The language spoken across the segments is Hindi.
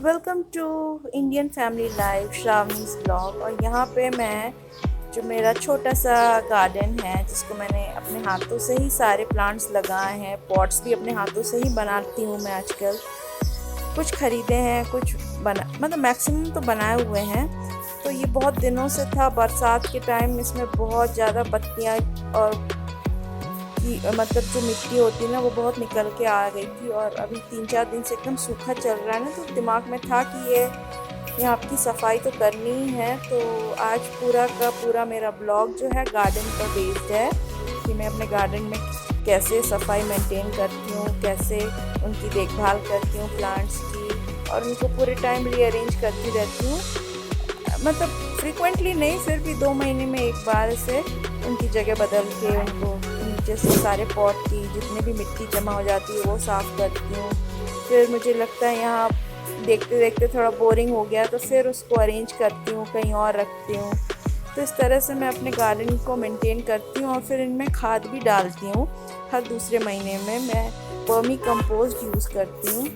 Welcome to Indian family life Shravani's blog. और यहाँ पे मैं जो मेरा छोटा सा गार्डन है जिसको मैंने अपने हाथों से ही सारे प्लांट्स लगाए हैं, पॉट्स भी अपने हाथों से ही बनाती हूँ मैं आजकल। कुछ ख़रीदे हैं, कुछ बना मतलब मैक्सिमम तो बनाए हुए हैं। तो ये बहुत दिनों से था, बरसात के टाइम इसमें बहुत ज़्यादा पत्तियाँ और की मतलब जो मिट्टी होती है ना वो बहुत निकल के आ गई थी। और अभी 3-4 दिन से एकदम सूखा चल रहा है ना, तो दिमाग में था कि ये यहाँ की सफाई तो करनी ही है। तो आज पूरा का पूरा मेरा ब्लॉग जो है गार्डन पर बेस्ड है कि मैं अपने गार्डन में कैसे सफाई मेंटेन करती हूँ, कैसे उनकी देखभाल करती हूँ प्लांट्स की, और उनको पूरे टाइम रीअरेंज करती रहती हूँ। मतलब फ्रिक्वेंटली नहीं, फिर भी 2 महीने में एक बार से उनकी जगह बदल के उनको नीचे से सारे पॉट की जितने भी मिट्टी जमा हो जाती है वो साफ़ करती हूँ। फिर मुझे लगता है यहाँ देखते देखते थोड़ा बोरिंग हो गया तो फिर उसको अरेंज करती हूँ, कहीं और रखती हूँ। तो इस तरह से मैं अपने गार्डन को मेंटेन करती हूँ। और फिर इनमें खाद भी डालती हूँ। हर दूसरे महीने में मैं वर्मी कंपोस्ट यूज़ करती हूँ।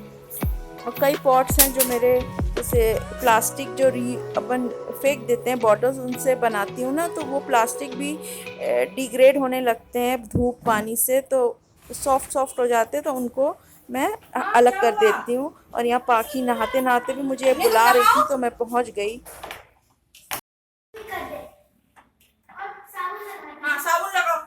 और कई पॉट्स हैं जो मेरे जैसे प्लास्टिक जो री अपन फेंक देते हैं बॉटल्स, उनसे बनाती हूँ ना, तो वो प्लास्टिक भी डिग्रेड होने लगते हैं धूप पानी से, तो सॉफ्ट सॉफ्ट हो जाते हैं, तो उनको मैं अलग कर देती हूँ। और यहाँ पाखी नहाते नहाते भी मुझे बुला रही थी तो मैं पहुँच गई। हाँ, साबुन लगाओ।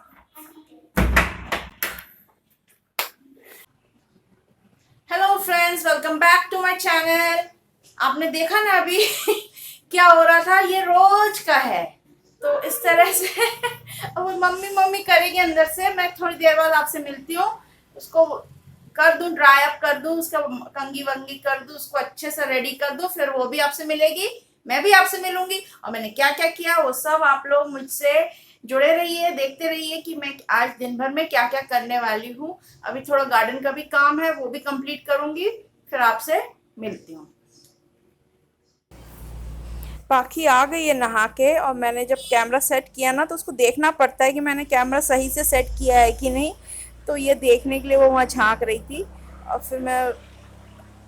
Hello friends, welcome back to my channel. आपने देखा ना अभी क्या हो रहा था, ये रोज का है। तो इस तरह से अब वो मम्मी मम्मी करेगी अंदर से। मैं थोड़ी देर बाद आपसे मिलती हूँ। उसको कर दूं, ड्राई अप कर दूं, उसका कंगी वंगी कर दूं, उसको अच्छे से रेडी कर दूं, फिर वो भी आपसे मिलेगी, मैं भी आपसे मिलूंगी। और मैंने क्या क्या किया वो सब आप लोग मुझसे जुड़े रहिए, देखते रहिए कि मैं आज दिन भर में क्या क्या करने वाली हूँ। अभी थोड़ा गार्डन का भी काम है, वो भी कंप्लीट करूंगी, फिर आपसे मिलती हूँ। पाखी आ गई है नहा के, और मैंने जब कैमरा सेट किया ना तो उसको देखना पड़ता है कि मैंने कैमरा सही से सेट किया है कि नहीं। तो ये देखने के लिए वो वहाँ झांक रही थी। और फिर मैं,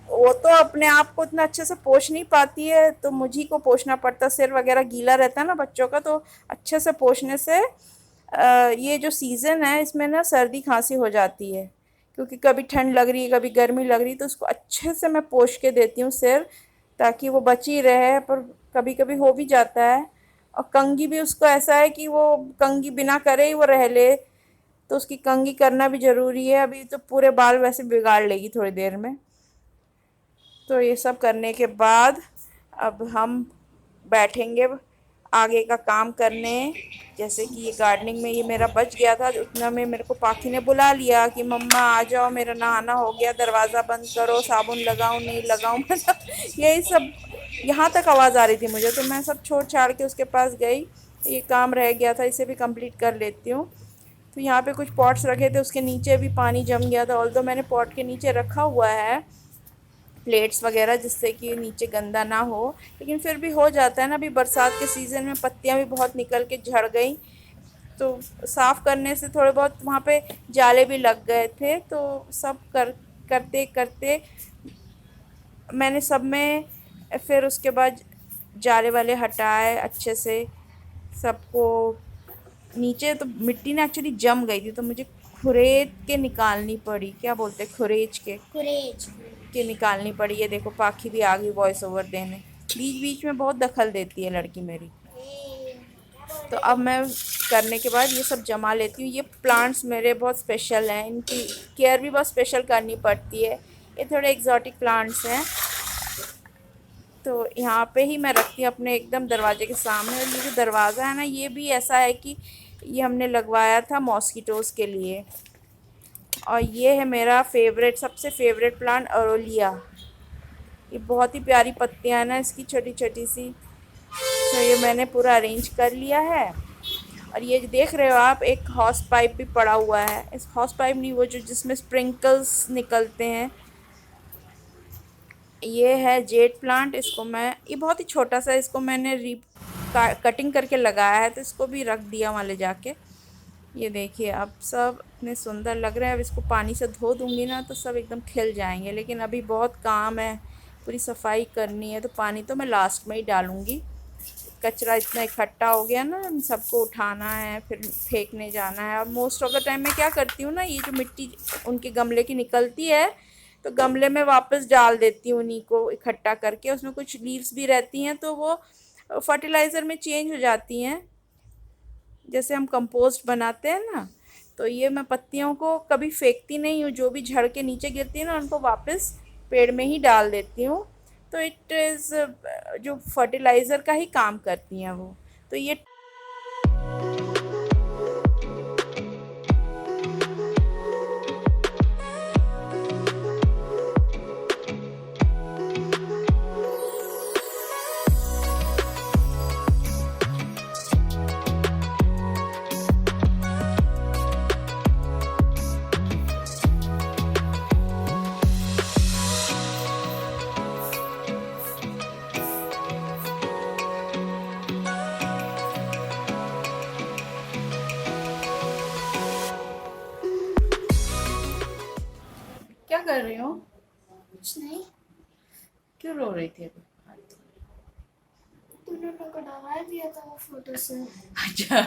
वो तो अपने आप को इतना अच्छे से पोंछ नहीं पाती है तो मुझी को पोंछना पड़ता, सिर वगैरह गीला रहता है ना बच्चों का, तो अच्छे से पोंछने से ये जो सीज़न है इसमें ना सर्दी खांसी हो जाती है, क्योंकि कभी ठंड लग रही है कभी गर्मी लग रही है, तो उसको अच्छे से मैं पोंछ के देती हूँ सिर, ताकि वो बची रहे। पर कभी कभी हो भी जाता है। और कंघी भी उसको ऐसा है कि वो कंघी बिना करे ही वो रह ले, तो उसकी कंघी करना भी ज़रूरी है। अभी तो पूरे बाल वैसे बिगाड़ लेगी थोड़ी देर में। तो ये सब करने के बाद अब हम बैठेंगे आगे का काम करने। जैसे कि ये गार्डनिंग में ये मेरा बच गया था, उतना में मेरे को पाखी ने बुला लिया कि मम्मा आ जाओ, मेरा नहाना हो गया, दरवाज़ा बंद करो, साबुन लगाऊं नहीं लगाऊं मतलब यही सब यहाँ तक आवाज़ आ रही थी मुझे। तो मैं सब छोड़ छाड़ के उसके पास गई। ये काम रह गया था, इसे भी कंप्लीट कर लेती हूँ। तो यहाँ पे कुछ पॉट्स रखे थे, उसके नीचे भी पानी जम गया था। ऑल्दो मैंने पॉट के नीचे रखा हुआ है प्लेट्स वगैरह, जिससे कि नीचे गंदा ना हो, लेकिन फिर भी हो जाता है ना। अभी बरसात के सीज़न में पत्तियां भी बहुत निकल के झड़ गई, तो साफ़ करने से थोड़े बहुत वहाँ पे जाले भी लग गए थे। तो सब करते करते मैंने सब में फिर उसके बाद जाले वाले हटाए अच्छे से सबको। नीचे तो मिट्टी ना एक्चुअली जम गई थी, तो मुझे खुरेद के निकालनी पड़ी, क्या बोलते हैं, खुरेच के निकालनी पड़ी। ये देखो पाखी भी आ गई वॉइस ओवर देने, बीच बीच में बहुत दखल देती है लड़की मेरी। तो अब मैं करने के बाद ये सब जमा लेती हूँ। ये प्लांट्स मेरे बहुत स्पेशल हैं, इनकी केयर भी बहुत स्पेशल करनी पड़ती है। ये थोड़े एग्जॉटिक प्लांट्स हैं, तो यहाँ पे ही मैं रखती हूँ अपने एकदम दरवाजे के सामने। और ये जो दरवाज़ा है ना, ये भी ऐसा है कि ये हमने लगवाया था मॉस्किटोज़ के लिए। और ये है मेरा फेवरेट, सबसे फेवरेट प्लांट, अरोलिया। ये बहुत ही प्यारी पत्तियां हैं ना इसकी, छोटी छोटी सी। तो ये मैंने पूरा अरेंज कर लिया है। और ये जो देख रहे हो आप, एक हॉस पाइप भी पड़ा हुआ है। इस हॉस पाइप नहीं, वो जो जिसमें स्प्रिंकल्स निकलते हैं, ये है जेट प्लांट। इसको मैं, ये बहुत ही छोटा सा, इसको मैंने कटिंग करके लगाया है, तो इसको भी रख दिया वहाँ ले जाके। ये देखिए अब सब इतने सुंदर लग रहे हैं। अब इसको पानी से धो दूंगी ना तो सब एकदम खिल जाएंगे, लेकिन अभी बहुत काम है, पूरी सफाई करनी है, तो पानी तो मैं लास्ट में ही डालूँगी। कचरा इतना इकट्ठा हो गया ना, इन सबको उठाना है, फिर फेंकने जाना है। और मोस्ट ऑफ द टाइम मैं क्या करती हूँ ना, ये जो मिट्टी उनके गमले की निकलती है तो गमले में वापस डाल देती हूँ उन्हीं को इकट्ठा करके। उसमें कुछ लीव्स भी रहती हैं तो वो फर्टिलाइज़र में चेंज हो जाती हैं, जैसे हम कंपोस्ट बनाते हैं ना। तो ये मैं पत्तियों को कभी फेंकती नहीं हूँ, जो भी झड़ के नीचे गिरती है ना उनको वापस पेड़ में ही डाल देती हूँ। तो इट इज़ जो फर्टिलाइज़र का ही काम करती हैं वो। तो ये क्या कर रही हो? कुछ नहीं। क्यों रो रही थी अभी? तूने मेरे को डरा दिया था वो फोटो से। अच्छा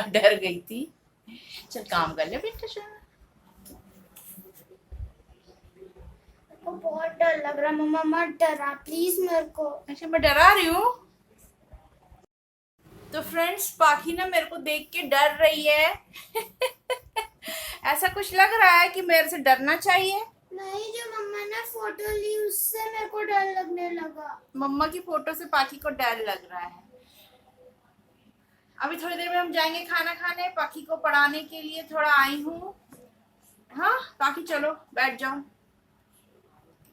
डर गई थी। चल काम कर ले बेटा। चल मेरे को बहुत डर लग रहा। मम्मा मत डरा प्लीज मेरे को। अच्छा मैं डरा रही हूँ? तो फ्रेंड्स, पाखी ना मेरे को देख के डर रही है। ऐसा कुछ लग रहा है कि मेरे से डरना चाहिए। नहीं, जो मम्मा ने फोटो ली उससे मेरे को डर लगने लगा। मम्मा की फोटो से पाखी को डर लग रहा है। अभी थोड़ी देर में हम जाएंगे खाना खाने। पाखी को पढ़ाने के लिए थोड़ा आई हूँ। हाँ पाखी चलो बैठ जाओ।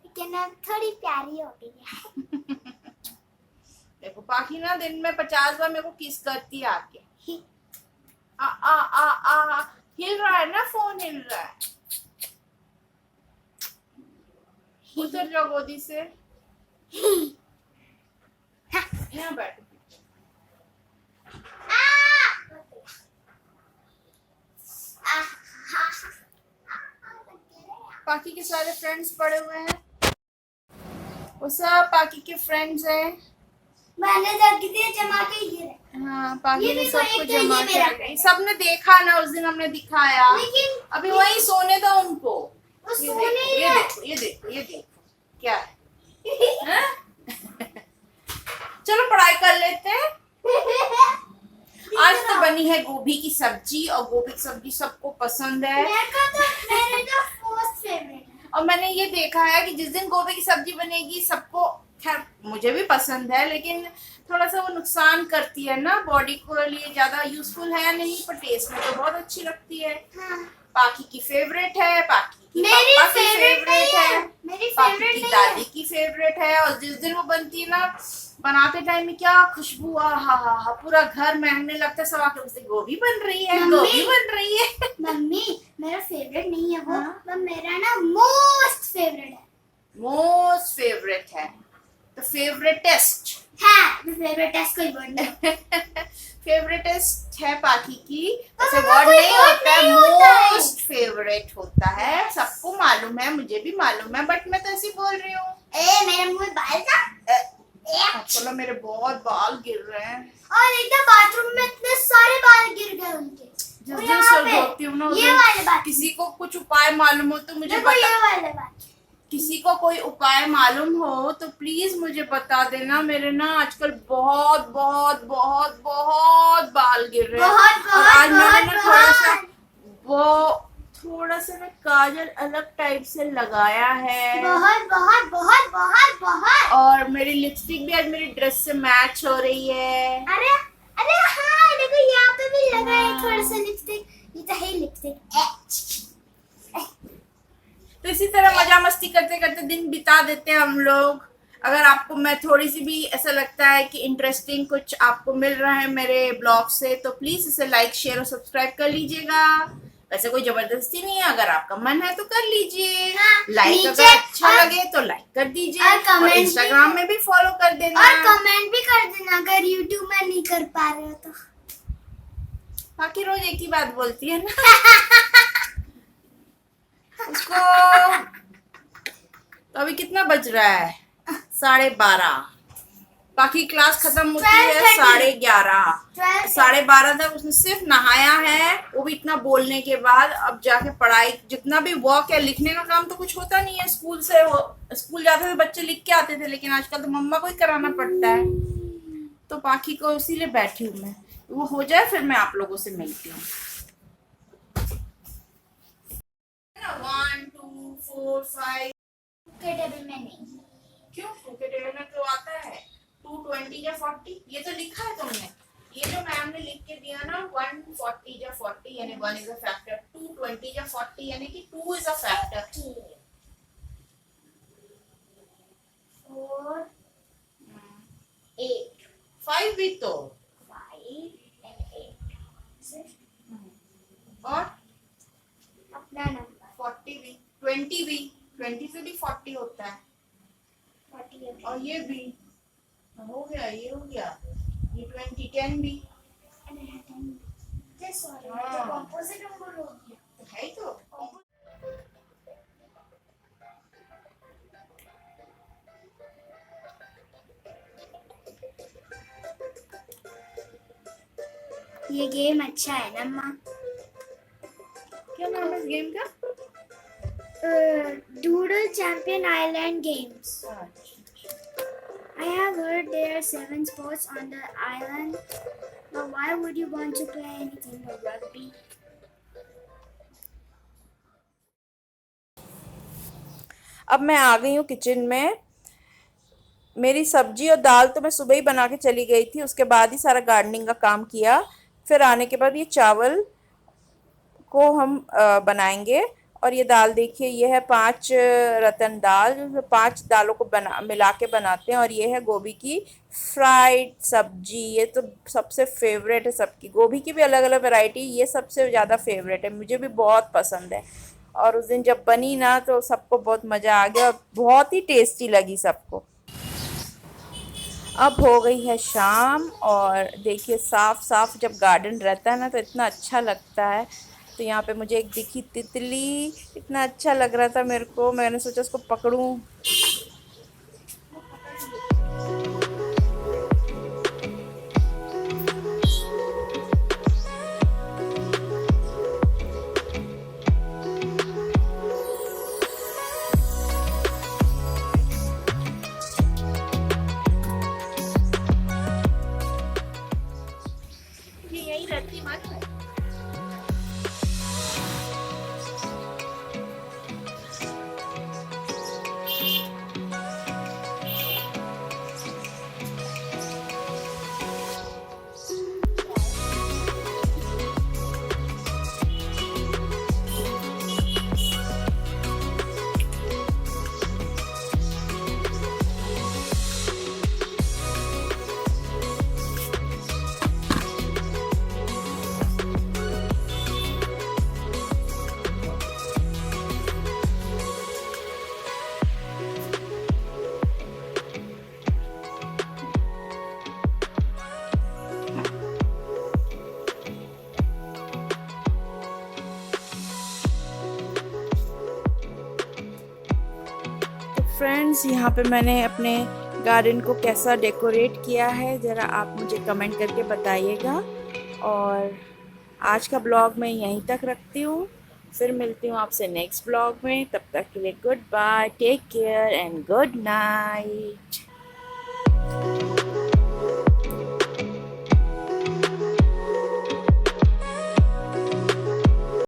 लेकिन अब थोड़ी प्यारी हो गई है। देखो पाखी ना दिन में 50 बार मेरे को किस करती है आके। आ आ आ आ हिल रहा है ना, फोन हिल रहा है। उतर जाओ गोदी से। यहाँ बैठो। पाखी के सारे फ्रेंड्स पड़े हुए हैं। वो सब पाखी के फ्रेंड्स हैं। मैंने जमा के ये रखा। हाँ पाखी ये ने देखो, सबको एक तो जमा ये के मेरा रखा। सबने देखा ना, उस दिन हमने दिखाया। लेकिन अभी वही सोने दो उनको। वो ये सोने देखो, ही ये है। देखो, ये देखो, ये देखो क्या है। हाँ? चलो पढ़ाई कर लेते हैं। आज तो बनी है गोभी की सब्जी, और गोभी की सब्जी सबको पसंद है। मेरे तो फर्स्ट फेवरेट है। और मैंने ये देखा है कि जिस दिन गोभी की सब्जी बनेगी सबको, खैर मुझे भी पसंद है, लेकिन थोड़ा सा वो नुकसान करती है ना, बॉडी को लिए ज्यादा यूजफुल है नहीं, पर टेस्ट में तो बहुत अच्छी लगती है। हाँ। पाखी की फेवरेट है, पाखी की मेरी पापा की फेवरेट फेवरेट है, मेरी पाखी फेवरेट की नहीं दादी है। की फेवरेट है। और जिस दिन वो बनती है ना, बनाते टाइम में क्या खुशबू, आ हा हा हा, पूरा घर महकने लगता है। सब आके उससे गोभी बन रही है, मम्मी। गोभी बन रही है। मम्मी मेरा फेवरेट नहीं है वो। हाँ? वो मेरा ना मोस्ट फेवरेट है। मोस्ट फेवरेट है तो फेवरेटेस्ट हाँ, फेवरेटेस्ट कोई वर्ड नहीं। फेवरेटेस्ट है पाखी की। ऐसे मम्मा, वर्ड कोई नहीं word होता है, नहीं होता है। मोस्ट फेवरेट होता है। सबको मालूम है, मुझे भी मालूम है, बट मैं तो ऐसे ही बोल रही हूँ। मेरे मुंह में बाल था। चलो मेरे बहुत बाल गिर रहे हैं। और एकदम बाथरूम में इतने सारे बाल गिर गए उनके। जिस और दिन यहाँ सर पे धोती हूँ ना, उस ये दिन वाले बाल। किसी को कुछ उपाय मालूम हो तो मुझे देखो ये बता। वाले बाल। किसी को कोई उपाय मालूम हो तो प्लीज मुझे बता देना। मेरे ना आजकल बहुत बहुत बहुत बहुत बाल गिर रहे हैं। बहुत और आज मैंने ना बहुत वो थोड़ा सा ना काजल अलग टाइप से लगाया है। बहुत बहुत बहुत बहुत बहुत। और मेरी लिपस्टिक भी आज मेरी ड्रेस से मैच हो रही है। अरे अरे हाँ, देखो यहाँ पे भी लगा है हाँ। थोड़ा सा लिपस्टिक। ये तो है लिपस्टिक। तो इसी तरह मजा मस्ती करते करते दिन बिता देते हैं हम लोग। अगर आपको मैं थोड़ी सी भी ऐसा लगता है कि इंटरेस्टिंग कुछ आपको मिल रहा है मेरे ब्लॉग से, तो प्लीज इसे लाइक शेयर और सब्सक्राइब कर लीजिएगा। वैसे कोई जबरदस्ती नहीं है, अगर आपका मन है तो कर लीजिए। हाँ, लाइक नीचे अगर अच्छा और- लगे तो लाइक कर दीजिए। और कमेंट और इंस्टाग्राम में भी फॉलो कर देना। और कमेंट भी कर देना अगर यूट्यूब में नहीं कर पा रहे हो तो। बाकी रोज एक ही बात बोलती है ना। उसको तो अभी कितना बज रहा है? 12:30। बाकी क्लास खत्म होती है 12:30। 11:30। 12:30 तक उसने सिर्फ नहाया है, वो भी इतना बोलने के बाद। अब जाके पढ़ाई, जितना भी वर्क है, लिखने का काम तो कुछ होता नहीं है स्कूल से। वो स्कूल जाते थे बच्चे लिख के आते थे, लेकिन आजकल तो मम्मा को ही कराना पड़ता है। तो बाकी को इसीलिए बैठी हूँ मैं, वो हो जाए फिर मैं आप लोगों से मिलती हूँ। 1 2 4 5। के टेबल में नहीं। क्यों? टू के टेबल में तो आता है 220 या 40, ये तो लिखा है तुमने। ये जो मैम ने लिख के दिया ना 140 या 40 यानी 1 इज अ फैक्टर, 220 या 40 यानी कि 2 इज अ फैक्टर। 4 8 5 भी तो, 5 and 8 और अपना नंबर 40 भी, 20 भी, 20 से भी 40 होता है, 40 और ये भी हो गया, ये हो गया, ये 20 10 भी सॉरी हाँ। कंपोजिट नंबर हो गया तो है ही तो। ये गेम अच्छा है ना माँ? क्या नाम है इस गेम का? Doodle Champion Island Games. I have heard there are 7 sports on the island, but why would you want to play anything but rugby? अब मैं आ गई हूँ किचन में। मेरी सब्जी और दाल तो मैं सुबह ही बना के चली गई थी, उसके बाद ही सारा गार्डनिंग का काम किया। फिर आने के बाद ये चावल को हम बनाएंगे। और ये दाल देखिए, ये है 5 रतन दाल, जो 5 दालों को बना मिला के बनाते हैं। और ये है गोभी की फ्राइड सब्जी, ये तो सबसे फेवरेट है सबकी। गोभी की भी अलग अलग वैरायटी, ये सबसे ज़्यादा फेवरेट है, मुझे भी बहुत पसंद है। और उस दिन जब बनी ना तो सबको बहुत मज़ा आ गया और बहुत ही टेस्टी लगी सबको। अब हो गई है शाम, और देखिए साफ साफ जब गार्डन रहता है ना तो इतना अच्छा लगता है। तो यहाँ पे मुझे एक दिखी तितली, इतना अच्छा लग रहा था मेरे को, मैंने सोचा उसको पकड़ूं। ये यही रहती मत है। फ्रेंड्स, यहाँ पे मैंने अपने गार्डन को कैसा डेकोरेट किया है, ज़रा आप मुझे कमेंट करके बताइएगा। और आज का ब्लॉग मैं यहीं तक रखती हूँ, फिर मिलती हूँ आपसे नेक्स्ट ब्लॉग में। तब तक के लिए goodbye, take care and good night.